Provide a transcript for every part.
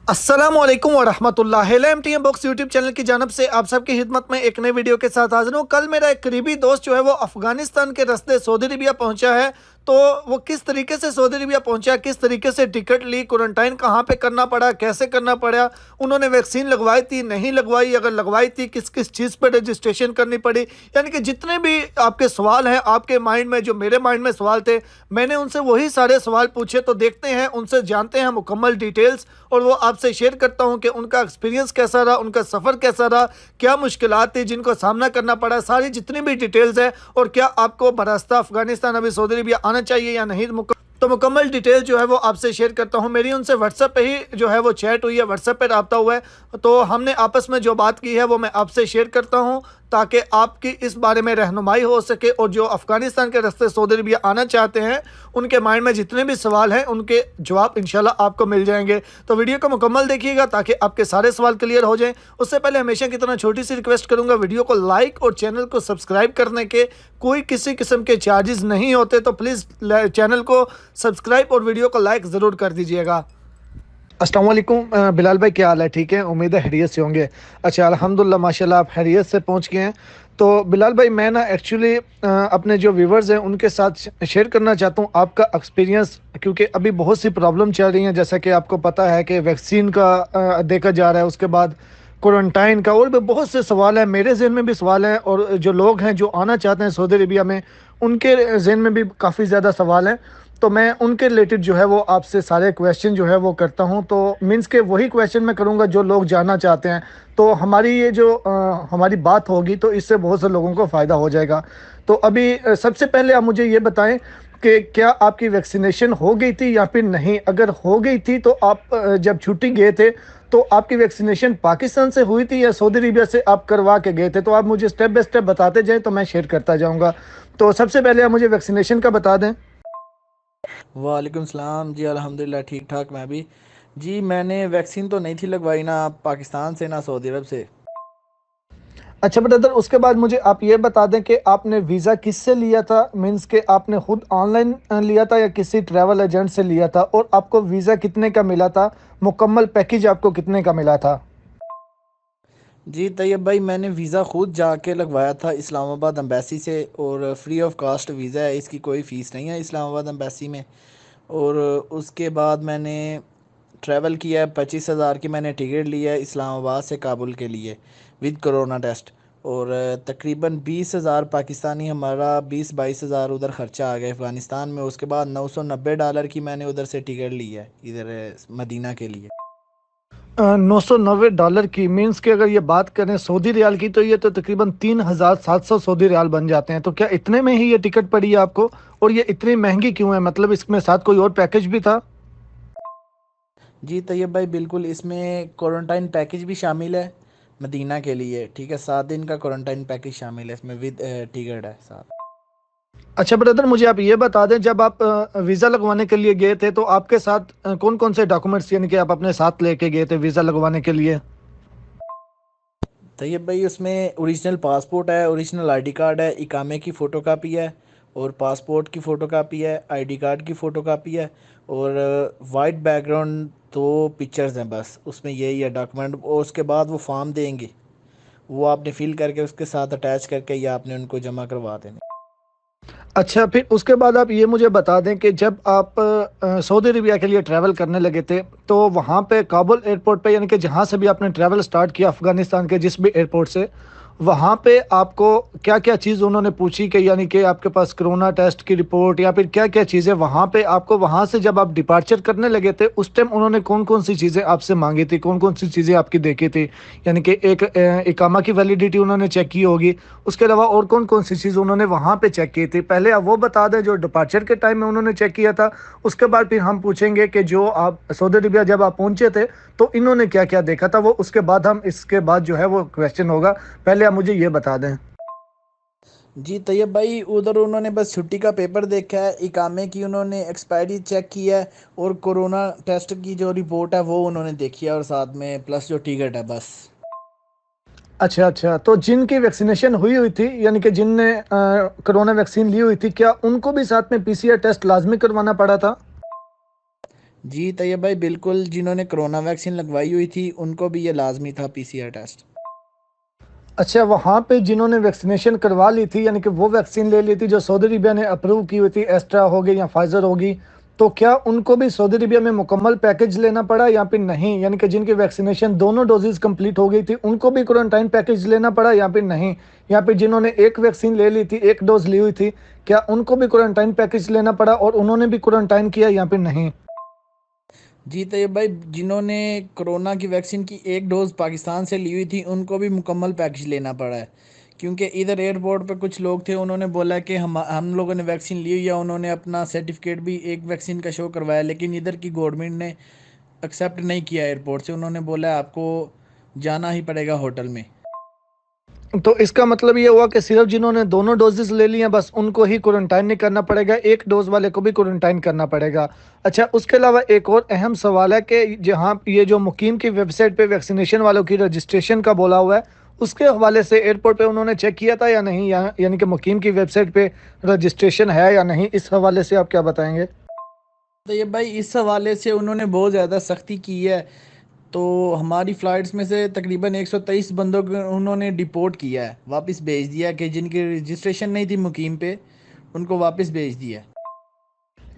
अस्सलामुअलैकुम वरहमतुल्लाह। LMTM box YouTube channel की जानब से आप सबकी खिदमत में एक नई वीडियो के साथ हाजिर हूँ। कल मेरा एक करीबी दोस्त जो है वो अफगानिस्तान के रास्ते सऊदी अरबिया पहुंचा है। तो वो किस तरीके से सऊदी अरबिया पहुंचा, किस तरीके से टिकट ली, क्वारंटाइन कहाँ पे करना पड़ा, कैसे करना पड़ा, उन्होंने वैक्सीन लगवाई थी नहीं लगवाई, अगर लगवाई थी किस किस चीज़ पर रजिस्ट्रेशन करनी पड़ी, यानी कि जितने भी आपके सवाल हैं आपके माइंड में, जो मेरे माइंड में सवाल थे, मैंने उनसे वही सारे सवाल पूछे। तो देखते हैं, उनसे जानते हैं मुकम्मल डिटेल्स और वो आपसे शेयर करता हूं कि उनका एक्सपीरियंस कैसा रहा, उनका सफ़र कैसा रहा, क्या मुश्किलात थी जिनको सामना करना पड़ा, सारी जितनी भी डिटेल्स है, और क्या आपको बरास्ता अफगानिस्तान अभी सऊदी अरबिया आना चाहिए या नहीं। तो मुकम्मल डिटेल जो है वो आपसे शेयर करता हूँ। मेरी उनसे व्हाट्सएप पे ही जो है वो चैट हुई है, व्हाट्सएप पे रब्ता हुआ है। तो हमने आपस में जो बात की है वो मैं आपसे शेयर करता हूँ ताकि आपकी इस बारे में रहनुमाई हो सके, और जो अफ़गानिस्तान के रास्ते सऊदी अरबिया आना चाहते हैं उनके माइंड में जितने भी सवाल हैं उनके जवाब इंशाल्लाह आपको मिल जाएंगे। तो वीडियो को मुकम्मल देखिएगा ताकि आपके सारे सवाल क्लियर हो जाएं। उससे पहले हमेशा की तरह छोटी सी रिक्वेस्ट करूंगा, वीडियो को लाइक और चैनल को सब्सक्राइब करने के कोई किसी किस्म के चार्जेस नहीं होते, तो प्लीज़ चैनल को सब्सक्राइब और वीडियो को लाइक ज़रूर कर दीजिएगा। अस्सलाम वालेकुम बिलाल भाई, क्या हाल है? ठीक है, उम्मीद है खैरियत से होंगे। अच्छा, अल्हम्दुलिल्लाह माशाल्लाह आप खैरियत से पहुंच गए हैं। तो बिलाल भाई, मैं ना एक्चुअली अपने जो व्यूवर्स हैं उनके साथ शेयर करना चाहता हूं आपका एक्सपीरियंस, क्योंकि अभी बहुत सी प्रॉब्लम चल रही हैं। जैसा कि आपको पता है कि वैक्सीन का देखा जा रहा है, उसके बाद क्वारंटाइन का, और भी बहुत से सवाल हैं। मेरे जहन में भी सवाल हैं, और जो लोग हैं जो आना चाहते हैं सऊदी अरबिया में उनके जहन में भी काफ़ी ज़्यादा सवाल हैं। तो मैं उनके रिलेटेड जो है वो आपसे सारे क्वेश्चन जो है वो करता हूं। तो मीन्स के वही क्वेश्चन मैं करूंगा जो लोग जानना चाहते हैं। तो हमारी ये जो हमारी बात होगी तो इससे बहुत से लोगों को फ़ायदा हो जाएगा। तो अभी सबसे पहले आप मुझे ये बताएं कि क्या आपकी वैक्सीनेशन हो गई थी या फिर नहीं? अगर हो गई थी तो आप जब छुट्टी गए थे तो आपकी वैक्सीनेशन पाकिस्तान से हुई थी या सऊदी अरबिया से आप करवा के गए थे? तो आप मुझे स्टेप बाय स्टेप बताते जाएं तो मैं शेयर करता जाऊँगा। तो सबसे पहले आप मुझे वैक्सीनेशन का बता दें। वालेकुम सलाम जी, अल्हम्दुलिल्लाह ठीक ठाक। मैं भी जी, मैंने वैक्सीन तो नहीं थी लगवाई, ना पाकिस्तान से ना सऊदी अरब से। अच्छा ब्रदर, उसके बाद मुझे आप ये बता दें कि आपने वीज़ा किससे लिया था? मीन्स के आपने खुद ऑनलाइन लिया था या किसी ट्रैवल एजेंट से लिया था? और आपको वीज़ा कितने का मिला था? मुकम्मल पैकेज आपको कितने का मिला था? जी तैयब भाई, मैंने वीज़ा खुद जाके लगवाया था इस्लामाबाद एम्बेसी से, और फ्री ऑफ कास्ट वीज़ा है, इसकी कोई फ़ीस नहीं है इस्लामाबाद एम्बेसी में। और उसके बाद मैंने ट्रैवल किया है, 25,000 की मैंने टिकट लिया है इस्लामाबाद से काबुल के लिए विद कोरोना टेस्ट। और तकरीबन 20,000 पाकिस्तानी, हमारा 20-22,000 उधर ख़र्चा आ गया अफ़गानिस्तान में। उसके बाद $990 की मैंने उधर से टिकट ली है इधर मदीना के लिए। $990 की मीन्स के अगर ये बात करें सऊदी रियाल की तो ये तो तकरीबन 3,700 सऊदी रियाल बन जाते हैं। तो क्या इतने में ही ये टिकट पड़ी है आपको? और ये इतनी महंगी क्यों है? मतलब इसमें साथ कोई और पैकेज भी था? जी तैयब भाई, बिल्कुल, इसमें क्वारंटाइन पैकेज भी शामिल है मदीना के लिए। ठीक है, 7 दिन का क्वारंटाइन पैकेज शामिल है इसमें, विद टिकट है साथ। अच्छा ब्रदर, मुझे आप ये बता दें, जब आप वीज़ा लगवाने के लिए गए थे तो आपके साथ कौन कौन से डॉक्यूमेंट्स यानी कि आप अपने साथ लेके गए थे वीज़ा लगवाने के लिए? तैयब भाई, उसमें ओरिजिनल पासपोर्ट है, ओरिजिनल आईडी कार्ड है, इकामे की फ़ोटो कापी है, और पासपोर्ट की फ़ोटो कापी है, आईडी कार्ड की फ़ोटो कापी है, और वाइट बैकग्राउंड 2 पिक्चर्स हैं बस, उसमें यही है डॉक्यूमेंट। और उसके बाद वो फॉर्म देंगे, वो आपने फिल करके उसके साथ अटैच करके या आपने उनको जमा करवा देना। अच्छा, फिर उसके बाद आप ये मुझे बता दें कि जब आप सऊदी अरबिया के लिए ट्रैवल करने लगे थे तो वहाँ पे काबुल एयरपोर्ट पे, यानी कि जहाँ से भी आपने ट्रैवल स्टार्ट किया अफ़गानिस्तान के जिस भी एयरपोर्ट से, वहाँ पे आपको क्या क्या चीज़ उन्होंने पूछी कि यानी कि आपके पास कोरोना टेस्ट की रिपोर्ट या फिर क्या क्या चीज़ें वहाँ पे आपको, वहाँ से जब आप डिपार्चर करने लगे थे उस टाइम उन्होंने कौन कौन सी चीज़ें आपसे मांगी थी, कौन कौन सी चीज़ें आपकी देखी थी? यानी कि एक इकामा की वैलिडिटी उन्होंने चेक की होगी, उसके अलावा और कौन कौन सी चीज़ उन्होंने वहाँ पे चेक की थी? पहले आप वो बता दें जो डिपार्चर के टाइम में उन्होंने चेक किया था। उसके बाद फिर हम पूछेंगे कि जो आप सऊदी अरबिया जब आप पहुँचे थे तो इन्होंने क्या क्या देखा था, वो उसके बाद हम इसके बाद जो है वो क्वेश्चन होगा। पहले आप मुझे ये बता दें। जी तैयब भाई, उधर उन्होंने बस छुट्टी का पेपर देखा है, इकामे की उन्होंने एक्सपायरी चेक की है, और कोरोना टेस्ट की जो रिपोर्ट है वो उन्होंने देखी है, और साथ में प्लस जो टिकट है बस। अच्छा अच्छा, तो जिनकी वैक्सीनेशन हुई हुई थी यानी कि जिनने कोरोना वैक्सीन ली हुई थी, क्या उनको भी साथ में PCR टेस्ट लाजमी करवाना पड़ा था? जी तैयब भाई बिल्कुल, जिन्होंने कोरोना वैक्सीन लगवाई हुई थी उनको भी ये लाजमी था पीसीआर टेस्ट। अच्छा, वहाँ पे जिन्होंने वैक्सीनेशन करवा ली थी यानी कि वो वैक्सीन ले ली थी जो सऊदी अरबिया ने अप्रूव की हुई थी, एस्ट्रा होगी या फाइजर होगी, तो क्या उनको भी सऊदी अरबिया में मुकम्मल पैकेज लेना पड़ा या फिर नहीं? यानी कि जिनकी वैक्सीनेशन दोनों डोजेज कंप्लीट हो गई थी उनको भी क्वारंटाइन पैकेज लेना पड़ा या फिर नहीं? या फिर जिन्होंने एक वैक्सीन ले ली थी, एक डोज ली हुई थी, क्या उनको भी क्वारंटाइन पैकेज लेना पड़ा और उन्होंने भी क्वारंटाइन किया या फिर नहीं? जी तैयब भाई, जिन्होंने कोरोना की वैक्सीन की एक डोज़ पाकिस्तान से ली हुई थी उनको भी मुकम्मल पैकेज लेना पड़ा है, क्योंकि इधर एयरपोर्ट पे कुछ लोग थे, उन्होंने बोला कि हम लोगों ने वैक्सीन ली हुई है, उन्होंने अपना सर्टिफिकेट भी एक वैक्सीन का शो करवाया, लेकिन इधर की गवर्नमेंट ने एक्सेप्ट नहीं किया एयरपोर्ट से, उन्होंने बोला आपको जाना ही पड़ेगा होटल में। तो इसका मतलब ये हुआ कि सिर्फ जिन्होंने दोनों डोजेस ले लिए हैं बस उनको ही क्वारंटाइन नहीं करना पड़ेगा, एक डोज वाले को भी क्वारंटाइन करना पड़ेगा। अच्छा, उसके अलावा एक और अहम सवाल है कि जहाँ ये जो मुकीम की वेबसाइट पे वैक्सीनेशन वालों की रजिस्ट्रेशन का बोला हुआ है, उसके हवाले से एयरपोर्ट पे उन्होंने चेक किया था या नहीं? यानी कि मुकीम की वेबसाइट पे रजिस्ट्रेशन है या नहीं? इस हवाले से आप क्या बताएंगे? तो ये भाई इस हवाले से उन्होंने बहुत ज़्यादा सख्ती की है, तो हमारी फ़्लाइट्स में से तकरीबन 123 बंदों को उन्होंने डिपोर्ट किया है, वापस भेज दिया, कि जिनकी रजिस्ट्रेशन नहीं थी मुकीम पे उनको वापस भेज दिया।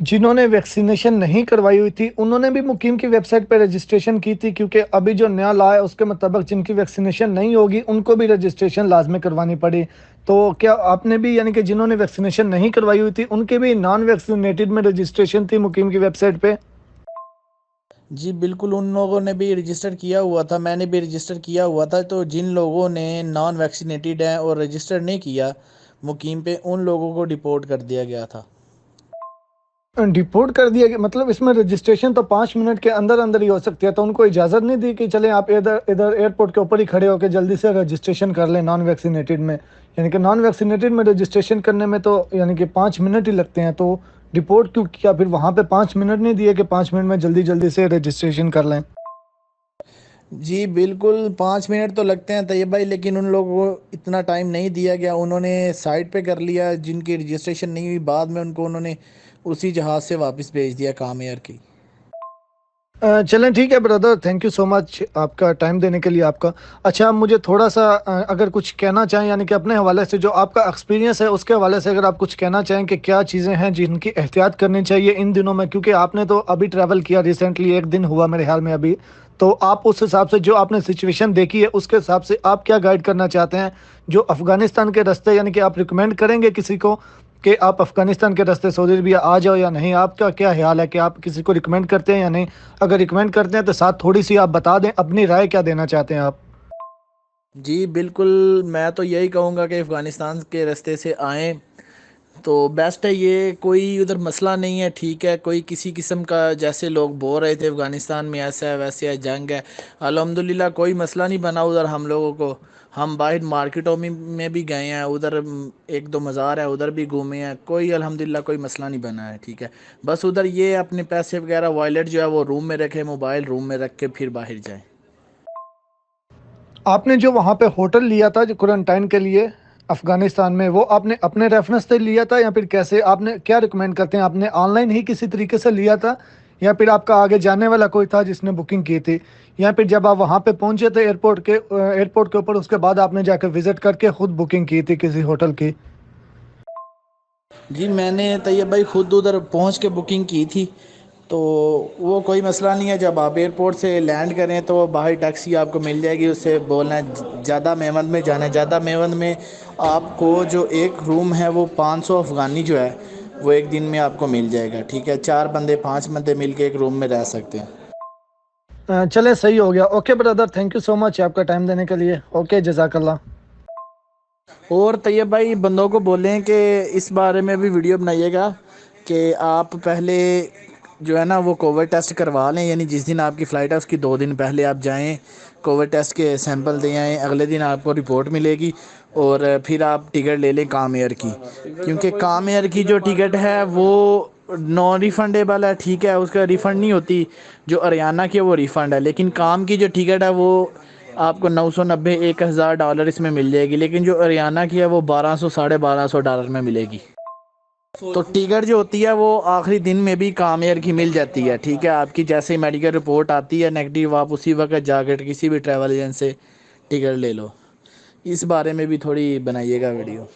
जिन्होंने वैक्सीनेशन नहीं करवाई हुई थी उन्होंने भी मुकीम की वेबसाइट पर रजिस्ट्रेशन की थी, क्योंकि अभी जो नया लॉ है उसके मुताबिक जिनकी वैक्सीनेशन नहीं होगी उनको भी रजिस्ट्रेशन लाजमी करवानी पड़ी। तो क्या आपने भी यानी कि जिन्होंने वैक्सीनेशन नहीं करवाई हुई थी उनके भी नॉन वैक्सीनेटेड में रजिस्ट्रेशन थी मुकीम की वेबसाइट पे? जी बिल्कुल, उन लोगों ने भी रजिस्टर किया हुआ था, मैंने भी रजिस्टर किया हुआ था, तो जिन लोगों ने नॉन वैक्सीनेटेड हैं और रजिस्टर नहीं किया मुकीम पे, उन लोगों को डिपोर्ट कर दिया गया था। डिपोर्ट कर दिया गया मतलब इसमें रजिस्ट्रेशन तो 5 मिनट के अंदर अंदर ही हो सकती है, तो उनको इजाज़त नहीं दी कि चलें आप इधर इधर एयरपोर्ट के ऊपर ही खड़े होकर जल्दी से रजिस्ट्रेशन कर लें नॉन वैक्सीनेटेड में? यानी कि नॉन वैक्सीनेटेड में रजिस्ट्रेशन करने में तो यानी कि 5 मिनट ही लगते हैं, तो डिपोर्ट क्यों किया फिर? वहाँ पे 5 मिनट नहीं दिए कि 5 मिनट में जल्दी जल्दी से रजिस्ट्रेशन कर लें? जी बिल्कुल, 5 मिनट तो लगते हैं तैयब भाई, लेकिन उन लोगों को इतना टाइम नहीं दिया गया, उन्होंने साइड पे कर लिया, जिनकी रजिस्ट्रेशन नहीं हुई बाद में उनको उन्होंने उसी जहाज़ से वापस भेज दिया, काम एयर की। चलें ठीक है brother, thank you so much आपका टाइम देने के लिए आपका। अच्छा, आप मुझे थोड़ा-सा अगर कुछ कहना चाहें यानी कि अपने हवाले से जो आपका एक्सपीरियंस है उसके हवाले से अगर आप कुछ कहना चाहें कि क्या चीज़ें हैं जिनकी एहतियात करनी चाहिए इन दिनों में? क्योंकि आपने तो अभी ट्रैवल किया रिसेंटली, 1 दिन हुआ मेरे ख़्याल में अभी। तो आप उस हिसाब से जो आपने सिचुएशन देखी है उसके हिसाब से आप क्या गाइड करना चाहते हैं? जो अफ़गानिस्तान के रास्ते यानी कि आप रिकमेंड करेंगे किसी को कि आप अफ़गानिस्तान के रास्ते सऊदी अरबिया आ जाओ या नहीं? आपका क्या ख़्याल है कि आप किसी को रिकमेंड करते हैं या नहीं? अगर रिकमेंड करते हैं तो साथ थोड़ी-सी आप बता दें, अपनी राय क्या देना चाहते हैं आप? जी बिल्कुल, मैं तो यही कहूँगा कि अफ़गानिस्तान के रास्ते से आएँ तो बेस्ट है ये, कोई उधर मसला नहीं है, ठीक है, कोई किसी किस्म का जैसे लोग बोल रहे थे अफ़गानिस्तान में ऐसा है वैसे है, जंग है, अल्हम्दुलिल्लाह कोई मसला नहीं बना उधर हम लोगों को। हम बाहर मार्केटों में भी गए हैं, उधर एक दो मज़ार है उधर भी घूमे हैं, कोई अल्हम्दुलिल्लाह कोई मसला नहीं बना है, ठीक है। बस उधर ये अपने पैसे वगैरह वॉलेट जो है वो रूम में रखें, मोबाइल रूम में रख के फिर बाहर जाएँ। आपने जो वहाँ पे होटल लिया था जो क्वारंटाइन के लिए अफ़गानिस्तान में, वो आपने अपने रेफ़रेंस से लिया था या फिर कैसे? आपने क्या रिकमेंड करते हैं? आपने ऑनलाइन ही किसी तरीके से लिया था या फिर आपका आगे जानने वाला कोई था जिसने बुकिंग की थी? या फिर जब आप वहाँ पे पहुँचे थे एयरपोर्ट के ऊपर उसके बाद आपने जाके विज़िट करके खुद बुकिंग की थी किसी होटल की? जी मैंने तैयब भाई खुद उधर पहुंच के बुकिंग की थी, तो वो कोई मसला नहीं है, जब आप एयरपोर्ट से लैंड करें तो बाहर टैक्सी आपको मिल जाएगी, उससे बोलना है ज़्यादा मेवंद में जाना है, ज़्यादा मेवंद में आपको जो एक रूम है वो 500 अफ़गानी जो है वो एक दिन में आपको मिल जाएगा, ठीक है, 4 बंदे 5 बंदे मिल के एक रूम में रह सकते हैं। चलें सही हो गया। Okay brother, thank you so much आपका टाइम देने के लिए। ओके, जज़ाकल्लाह। और तैयब भाई बंदों को बोलें कि इस बारे में भी वीडियो बनाइएगा कि आप पहले जो है ना वो कोविड टेस्ट करवा लें, यानी जिस दिन आपकी फ़्लाइट है उसकी 2 दिन पहले आप जाएं, कोविड टेस्ट के सैंपल दे आएँ, अगले दिन आपको रिपोर्ट मिलेगी और फिर आप टिकट ले लें काम एयर की, क्योंकि काम एयर की जो टिकट है वो नॉन रिफ़ंडेबल है, ठीक है, उसका रिफ़ंड नहीं होती, जो हरियाणा की है वो रिफ़ंड है, लेकिन काम की जो टिकट है वो आपको 990 $1000 इसमें मिल जाएगी, लेकिन जो हरियाणा की है वो 1200 $1250 में मिलेगी। तो टिकट जो होती है वो आखिरी दिन में भी काम एयर की मिल जाती है, ठीक है। आपकी जैसे ही मेडिकल रिपोर्ट आती है नेगेटिव, आप उसी वक्त जाकर किसी भी ट्रैवल एजेंट से टिकट ले लो। इस बारे में भी थोड़ी बनाइएगा वीडियो।